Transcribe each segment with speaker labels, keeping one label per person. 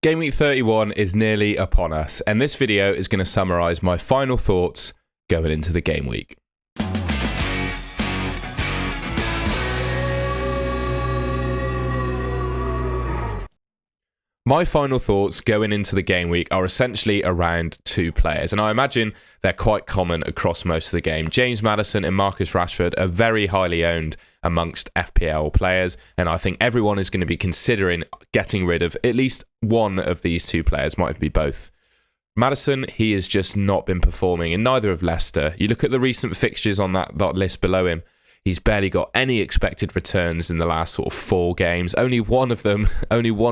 Speaker 1: Game week 31 is nearly upon us, and this video is going to summarise my final thoughts going into the game week. My final thoughts going into the game week are essentially around two players, and I imagine they're quite common across most of the game. James Maddison and Marcus Rashford are very highly owned amongst FPL players, and I think everyone is going to be considering getting rid of at least one of these two players, might be both. Maddison, he has just not been performing in neither of Leicester. You look at the recent fixtures on that list below him, he's barely got any expected returns in the last sort of 4 games. Only one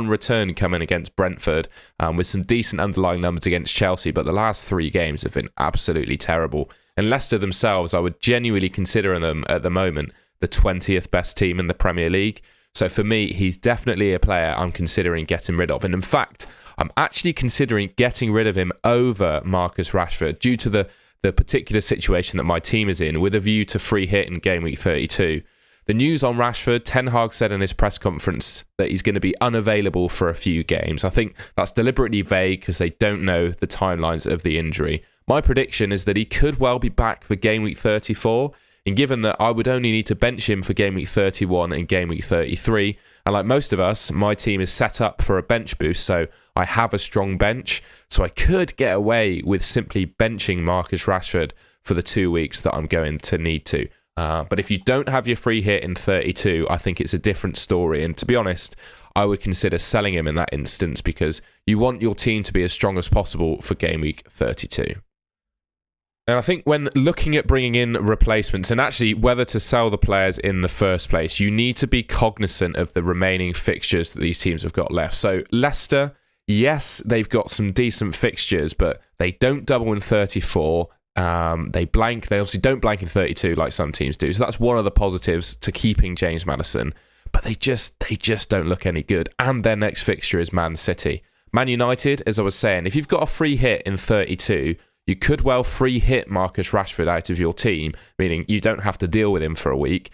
Speaker 1: return coming against Brentford, with some decent underlying numbers against Chelsea, but the last 3 games have been absolutely terrible. And Leicester themselves, I would genuinely consider them at the moment the 20th best team in the Premier League. So for me, he's definitely a player I'm considering getting rid of. And in fact, I'm actually considering getting rid of him over Marcus Rashford due to the particular situation that my team is in, with a view to free hit in game week 32. The news on Rashford, Ten Hag said in his press conference that he's going to be unavailable for a few games. I think that's deliberately vague because they don't know the timelines of the injury. My prediction is that he could well be back for game week 34, and given that I would only need to bench him for game week 31 and game week 33, and like most of us, my team is set up for a bench boost, so I have a strong bench, so I could get away with simply benching Marcus Rashford for the 2 weeks that I'm going to need to. But if you don't have your free hit in 32, I think it's a different story. And to be honest, I would consider selling him in that instance because you want your team to be as strong as possible for game week 32. And I think when looking at bringing in replacements and actually whether to sell the players in the first place, you need to be cognizant of the remaining fixtures that these teams have got left. So Leicester, yes, they've got some decent fixtures, but they don't double in 34. They obviously don't blank in 32 like some teams do. So that's one of the positives to keeping James Maddison. But they just don't look any good. And their next fixture is Man City. Man United, as I was saying, if you've got a free hit in 32, you could well free hit Marcus Rashford out of your team, meaning you don't have to deal with him for a week.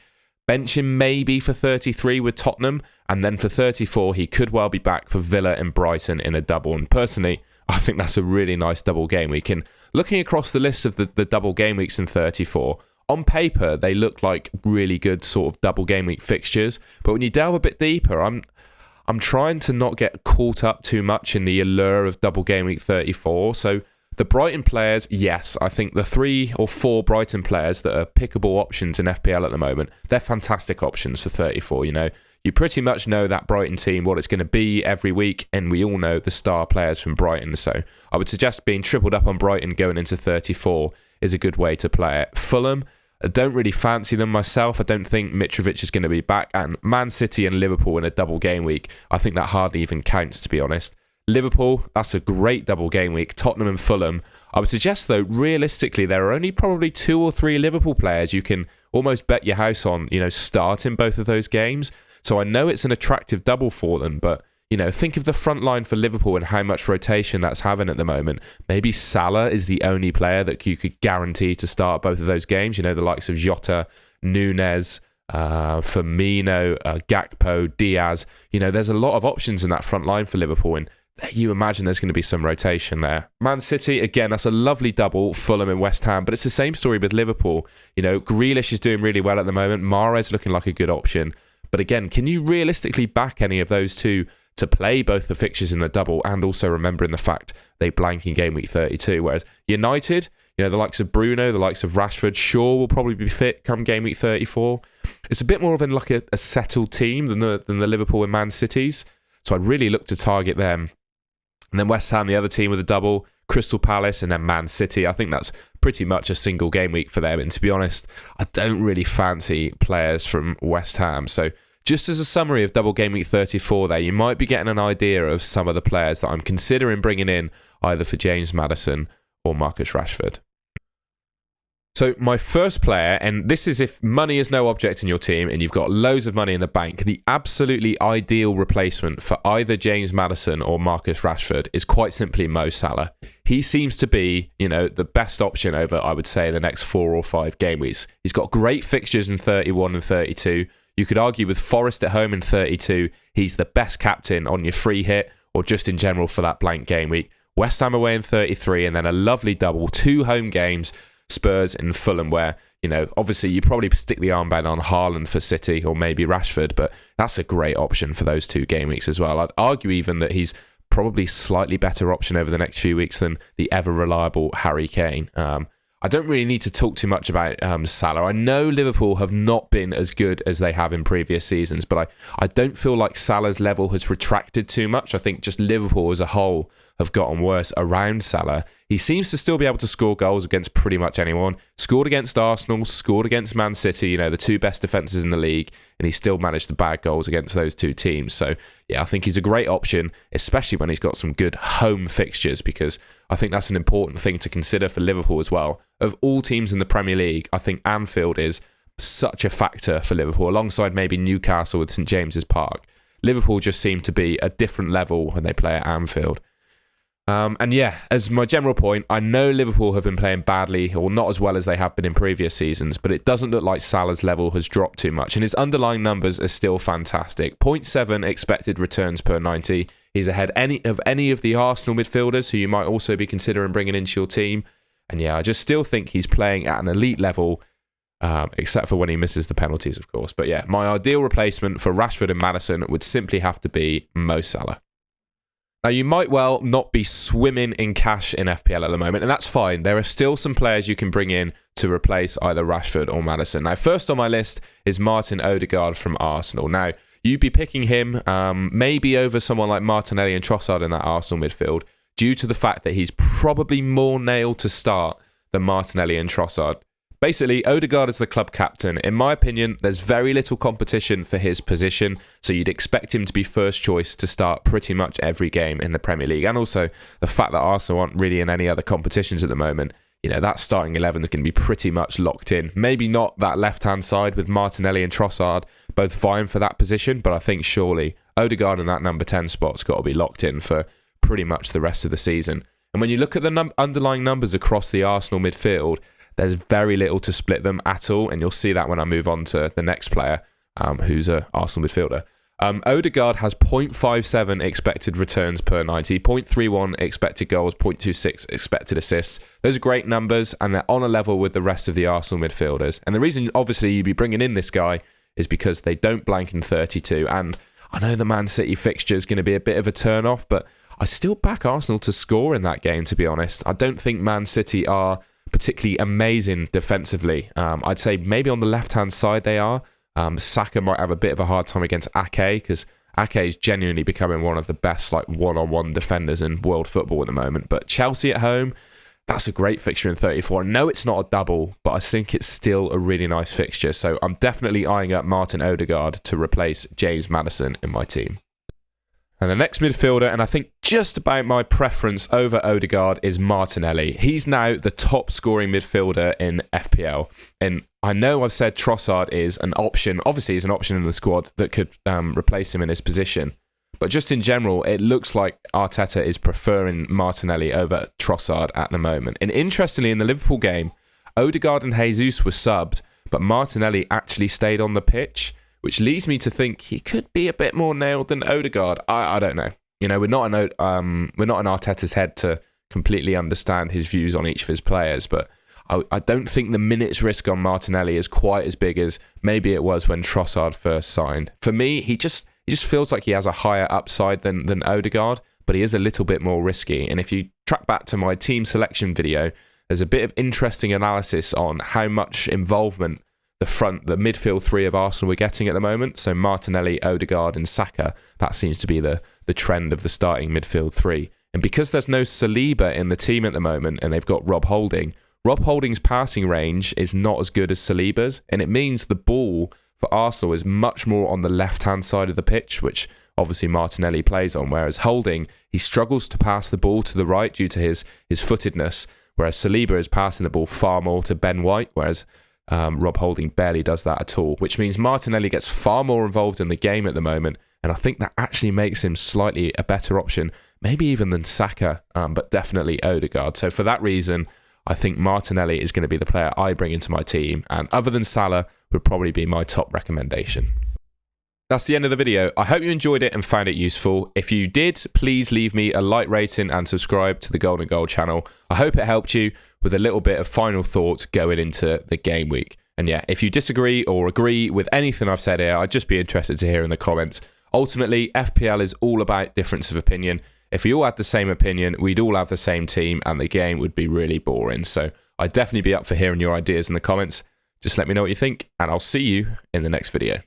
Speaker 1: Bench him maybe for 33 with Tottenham, and then for 34, he could well be back for Villa and Brighton in a double. And personally, I think that's a really nice double game week. And looking across the list of the double game weeks in 34, on paper, they look like really good sort of double game week fixtures. But when you delve a bit deeper, I'm trying to not get caught up too much in the allure of double game week 34. So the Brighton players, yes, I think the 3 or 4 Brighton players that are pickable options in FPL at the moment, they're fantastic options for 34, you know. You pretty much know that Brighton team, what it's going to be every week, and we all know the star players from Brighton. So I would suggest being tripled up on Brighton going into 34 is a good way to play it. Fulham, I don't really fancy them myself. I don't think Mitrovic is going to be back. And Man City and Liverpool in a double game week, I think that hardly even counts, to be honest. Liverpool, that's a great double game week. Tottenham and Fulham. I would suggest, though, realistically, there are only probably 2 or 3 Liverpool players you can almost bet your house on, start in both of those games. So I know it's an attractive double for them, but, think of the front line for Liverpool and how much rotation that's having at the moment. Maybe Salah is the only player that you could guarantee to start both of those games. The likes of Jota, Nunez, Firmino, Gakpo, Diaz. There's a lot of options in that front line for Liverpool, and you imagine there's going to be some rotation there. Man City, again, that's a lovely double, Fulham and West Ham, but it's the same story with Liverpool. Grealish is doing really well at the moment. Mahrez looking like a good option. But again, can you realistically back any of those two to play both the fixtures in the double, and also remembering the fact they blank in game week 32? Whereas United, the likes of Bruno, the likes of Rashford, Shaw will probably be fit come game week 34. It's a bit more of a settled team than the Liverpool and Man Cities. So I'd really look to target them. And then West Ham, the other team with a double, Crystal Palace, and then Man City. I think that's pretty much a single game week for them. And to be honest, I don't really fancy players from West Ham. So just as a summary of double game week 34 there, you might be getting an idea of some of the players that I'm considering bringing in either for James Maddison or Marcus Rashford. So my first player, and this is if money is no object in your team and you've got loads of money in the bank, the absolutely ideal replacement for either James Maddison or Marcus Rashford is quite simply Mo Salah. He seems to be, the best option over, I would say, the next 4 or 5 game weeks. He's got great fixtures in 31 and 32. You could argue with Forest at home in 32, he's the best captain on your free hit, or just in general for that blank game week. West Ham away in 33, and then a lovely double, 2 home games, Spurs and Fulham, where, you know, obviously you probably stick the armband on Haaland for City or maybe Rashford, but that's a great option for those 2 game weeks as well. I'd argue even that he's probably slightly better option over the next few weeks than the ever-reliable Harry Kane. I don't really need to talk too much about Salah. I know Liverpool have not been as good as they have in previous seasons, but I don't feel like Salah's level has retracted too much. I think just Liverpool as a whole have gotten worse around Salah. He seems to still be able to score goals against pretty much anyone. Scored against Arsenal, scored against Man City, you know, the 2 best defences in the league, and he still managed to bag goals against those 2 teams. So, yeah, I think he's a great option, especially when he's got some good home fixtures, because I think that's an important thing to consider for Liverpool as well. Of all teams in the Premier League, I think Anfield is such a factor for Liverpool, alongside maybe Newcastle with St James's Park. Liverpool just seem to be a different level when they play at Anfield. And yeah, as my general point, I know Liverpool have been playing badly or not as well as they have been in previous seasons, but it doesn't look like Salah's level has dropped too much, and his underlying numbers are still fantastic. 0.7 expected returns per 90. He's ahead of any of the Arsenal midfielders who you might also be considering bringing into your team. And yeah, I just still think he's playing at an elite level, except for when he misses the penalties, of course. But yeah, my ideal replacement for Rashford and Maddison would simply have to be Mo Salah. Now, you might well not be swimming in cash in FPL at the moment, and that's fine. There are still some players you can bring in to replace either Rashford or Maddison. Now, first on my list is Martin Odegaard from Arsenal. Now, you'd be picking him maybe over someone like Martinelli and Trossard in that Arsenal midfield, due to the fact that he's probably more nailed to start than Martinelli and Trossard. Basically, Odegaard is the club captain. In my opinion, there's very little competition for his position, so you'd expect him to be first choice to start pretty much every game in the Premier League. And also, the fact that Arsenal aren't really in any other competitions at the moment, you know, that starting 11 is going to be pretty much locked in. Maybe not that left-hand side with Martinelli and Trossard both vying for that position, but I think surely Odegaard in that number 10 spot's got to be locked in for pretty much the rest of the season. And when you look at the underlying numbers across the Arsenal midfield, there's very little to split them at all, and you'll see that when I move on to the next player, who's an Arsenal midfielder. Odegaard has 0.57 expected returns per 90, 0.31 expected goals, 0.26 expected assists. Those are great numbers, and they're on a level with the rest of the Arsenal midfielders. And the reason, obviously, you'd be bringing in this guy is because they don't blank in 32. And I know the Man City fixture is going to be a bit of a turn-off, but I still back Arsenal to score in that game, to be honest. I don't think Man City are particularly amazing defensively. I'd say maybe on the left-hand side they are. Saka might have a bit of a hard time against Ake, because Ake is genuinely becoming one of the best like one-on-one defenders in world football at the moment. But Chelsea at home, that's a great fixture in 34. I know it's not a double, but I think it's still a really nice fixture. So I'm definitely eyeing up Martin Odegaard to replace James Maddison in my team. And the next midfielder, and I think just about my preference over Odegaard, is Martinelli. He's now the top scoring midfielder in FPL. And I know I've said Trossard is an option. Obviously, he's an option in the squad that could replace him in his position. But just in general, it looks like Arteta is preferring Martinelli over Trossard at the moment. And interestingly, in the Liverpool game, Odegaard and Jesus were subbed, but Martinelli actually stayed on the pitch, which leads me to think he could be a bit more nailed than Odegaard. I don't know. You know, we're not in Arteta's head to completely understand his views on each of his players, but I don't think the minutes risk on Martinelli is quite as big as maybe it was when Trossard first signed. For me, he just feels like he has a higher upside than Odegaard, but he is a little bit more risky. And if you track back to my team selection video, there's a bit of interesting analysis on how much involvement the midfield 3 of Arsenal we're getting at the moment. So Martinelli, Odegaard and Saka, that seems to be the trend of the starting midfield 3. And because there's no Saliba in the team at the moment and they've got Rob Holding's passing range is not as good as Saliba's, and it means the ball for Arsenal is much more on the left-hand side of the pitch, which obviously Martinelli plays on, whereas Holding, he struggles to pass the ball to the right due to his footedness, whereas Saliba is passing the ball far more to Ben White, whereas Rob Holding barely does that at all, which means Martinelli gets far more involved in the game at the moment, and I think that actually makes him slightly a better option, maybe even than Saka, but definitely Odegaard. So for that reason, I think Martinelli is going to be the player I bring into my team, and other than Salah, would probably be my top recommendation. That's the end of the video. I hope you enjoyed it and found it useful. If you did, please leave me a like rating and subscribe to the Golden Goal channel. I hope it helped you with a little bit of final thoughts going into the game week. And yeah, if you disagree or agree with anything I've said here, I'd just be interested to hear in the comments. Ultimately, FPL is all about difference of opinion. If we all had the same opinion, we'd all have the same team and the game would be really boring. So I'd definitely be up for hearing your ideas in the comments. Just let me know what you think and I'll see you in the next video.